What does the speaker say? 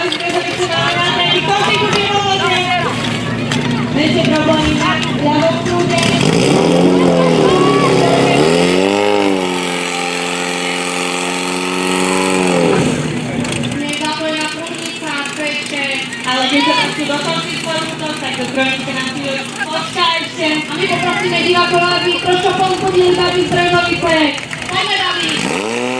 aby sme sa vykonali na konci kúty pomoci. Menšie problémy na ľavom prúde. Nezapojená prúdnica, peče. Ale keď sa tam chcú dokončiť svoj útok, tak do trojnice na chvíľu počká ešte. A my poprosíme divákov, aby trošku povzbudili David Zrenový projekt. Poďme, David!